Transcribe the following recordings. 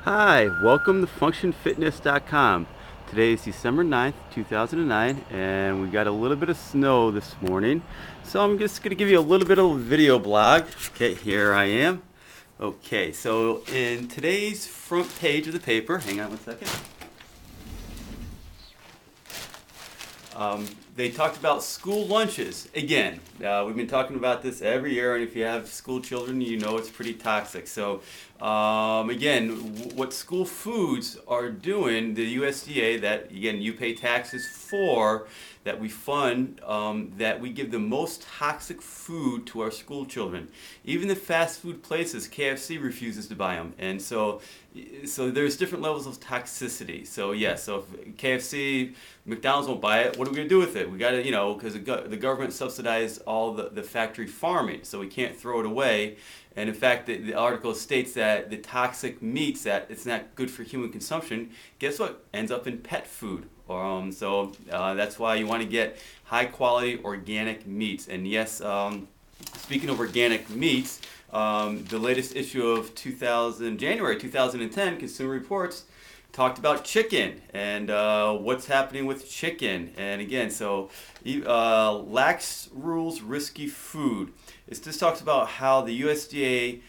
Hi, welcome to functionfitness.com. Today is December 9th, 2009, and we got a little bit of snow this morning. So I'm just going to give you a little bit of a video blog. Okay, here I am. Okay, so in today's front page of the paper, hang on one second. They talked about school lunches. Again, we've been talking about this every year, and if you have school children, you know it's pretty toxic. So, again, what school foods are doing, the USDA, that again you pay taxes for, that we fund, that we give the most toxic food to our school children. Even the fast food places, KFC refuses to buy them, and so there's different levels of toxicity. So so if KFC, McDonald's won't buy it, what are we going to do with it? We got to, because the government subsidized all the factory farming, so we can't throw it away. And in fact, the article states that the toxic meats, that it's not good for human consumption, guess what? Ends up in pet food. That's why you want to get high quality organic meats. And yes, speaking of organic meats, the latest issue of January 2010, Consumer Reports talked about chicken and what's happening with chicken. And again, lax rules, risky food. This talks about how the USDA,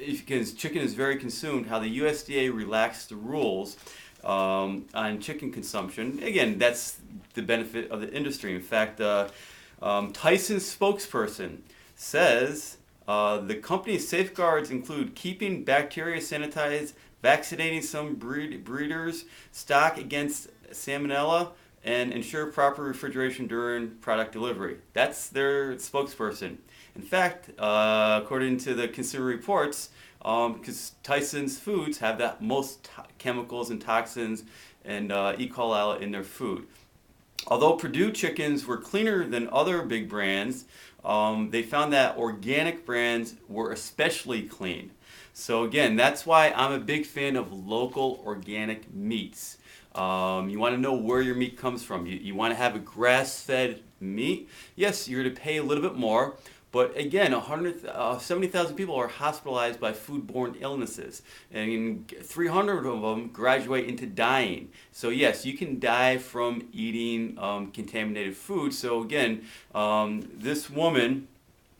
because chicken is very consumed, how the USDA relaxed the rules on chicken consumption. Again, that's the benefit of the industry. In fact, Tyson's spokesperson says the company's safeguards include keeping bacteria sanitized, vaccinating some breeders, stock against salmonella, and ensure proper refrigeration during product delivery. That's their spokesperson. In fact, according to the Consumer Reports, because Tyson's foods have the most chemicals and toxins and E. coli in their food. Although Perdue chickens were cleaner than other big brands, they found that organic brands were especially clean. So again, that's why I'm a big fan of local organic meats. You want to know where your meat comes from. You want to have a grass-fed meat. Yes, you're going to pay a little bit more. But again, 70,000 people are hospitalized by foodborne illnesses, and 300 of them graduate into dying. So yes, you can die from eating contaminated food. So again, this woman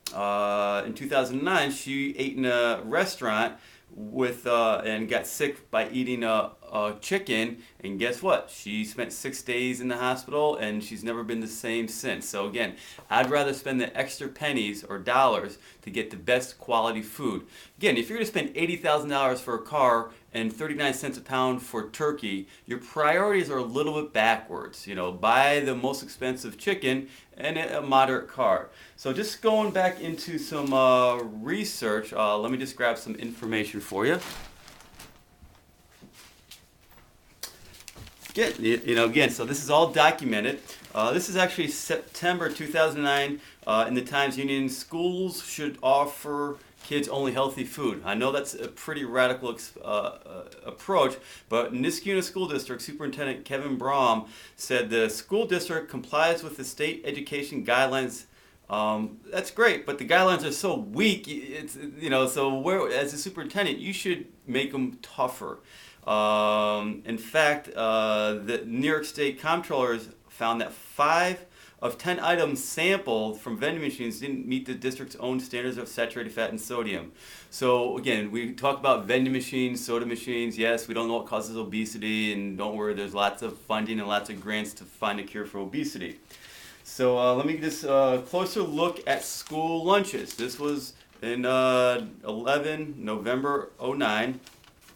in 2009, she ate in a restaurant and got sick by eating a chicken, and guess what? She spent 6 days in the hospital, and she's never been the same since. So again, I'd rather spend the extra pennies or dollars to get the best quality food. Again, if you're going to spend $80,000 for a car and 39 cents a pound for turkey, your priorities are a little bit backwards. Buy the most expensive chicken and a moderate car. So just going back into some research, let me just grab some information for you. Again, so this is all documented. This is actually September 2009 in the Times Union. Schools should offer kids only healthy food. I know that's a pretty radical approach, but Niskuna School District Superintendent Kevin Brom said the school district complies with the state education guidelines. That's great, but the guidelines are so weak. So as a superintendent, you should make them tougher. In fact, the New York State comptrollers found that 5 of 10 items sampled from vending machines didn't meet the district's own standards of saturated fat and sodium. So again, we talk about vending machines, soda machines. Yes, we don't know what causes obesity, and don't worry, there's lots of funding and lots of grants to find a cure for obesity. So let me just closer look at school lunches. This was in November 09.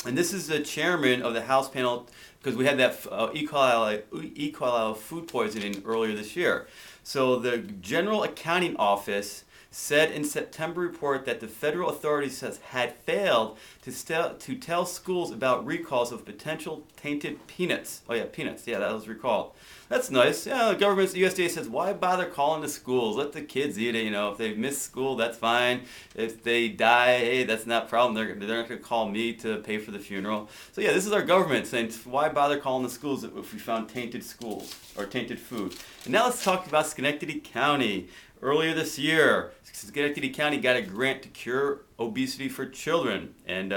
And this is the chairman of the House panel, because we had that E. coli food poisoning earlier this year. So the General Accounting Office said in September report that the federal authorities had failed to tell schools about recalls of potential tainted peanuts. Oh yeah, peanuts. Yeah, that was recalled. That's nice. Yeah, the USDA says, why bother calling the schools? Let the kids eat it. If they miss school, that's fine. If they die, hey, that's not a problem. They're not going to call me to pay for the funeral. So yeah, this is our government saying, why bother calling the schools if we found tainted schools or tainted food? And now let's talk about Schenectady County. Earlier this year, Schenectady County got a grant to cure obesity for children, and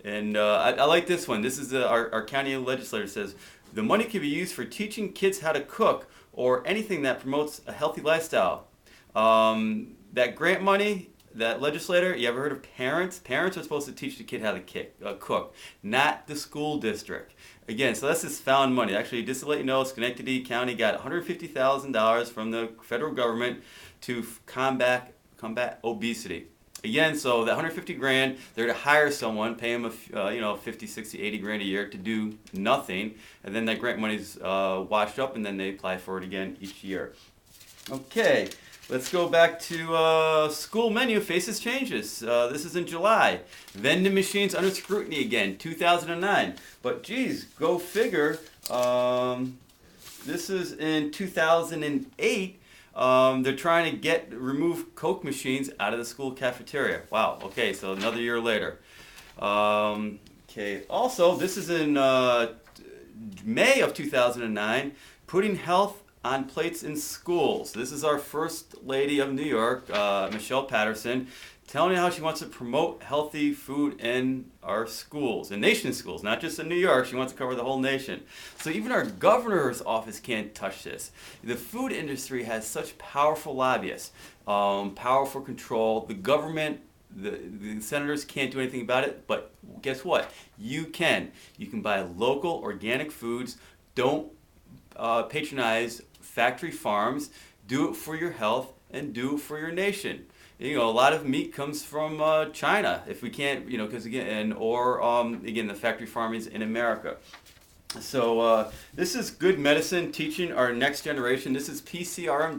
And I like this one. This is our county legislator says, the money can be used for teaching kids how to cook or anything that promotes a healthy lifestyle. That grant money, that legislator, you ever heard of parents? Parents are supposed to teach the kid how to cook, not the school district. Again, so that's this found money. Actually, just to let you know, Schenectady County got $150,000 from the federal government to combat obesity. Again, so that 150 grand, they're to hire someone, pay them 50, 60, 80 grand a year to do nothing, and then that grant money's washed up, and then they apply for it again each year. Okay, let's go back to school menu faces changes. This is in July. Vending machines under scrutiny again, 2009. But geez, go figure. This is in 2008. They're trying to remove Coke machines out of the school cafeteria. Wow. Okay, so another year later. Okay. Also, this is in May of 2009. Putting health on plates in schools. This is our First Lady of New York, Michelle Patterson, telling you how she wants to promote healthy food in our schools, in nation schools, not just in New York. She wants to cover the whole nation. So even our governor's office can't touch this. The food industry has such powerful lobbyists, powerful control. The government, the senators can't do anything about it, but guess what? You can. You can buy local organic foods. Don't patronize factory farms. Do it for your health and do it for your nation. A lot of meat comes from China. If we can't, because again, again, the factory farming in America. So this is good medicine, teaching our next generation. This is PCRM.org.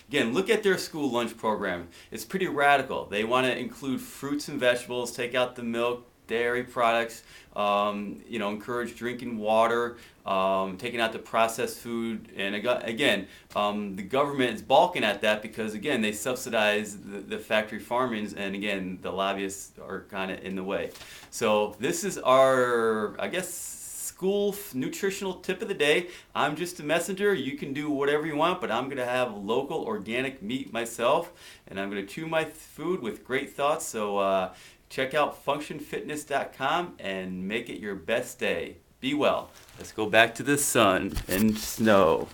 Again, look at their school lunch program. It's pretty radical. They want to include fruits and vegetables, take out the milk, dairy products, encourage drinking water, taking out the processed food, and again, the government is balking at that because again they subsidize the factory farmings, and again the lobbyists are kind of in the way. So this is our, I guess, school nutritional tip of the day. I'm just a messenger. You can do whatever you want, but I'm going to have local organic meat myself, and I'm going to chew my food with great thoughts. So check out functionfitness.com and make it your best day. Be well. Let's go back to the sun and snow.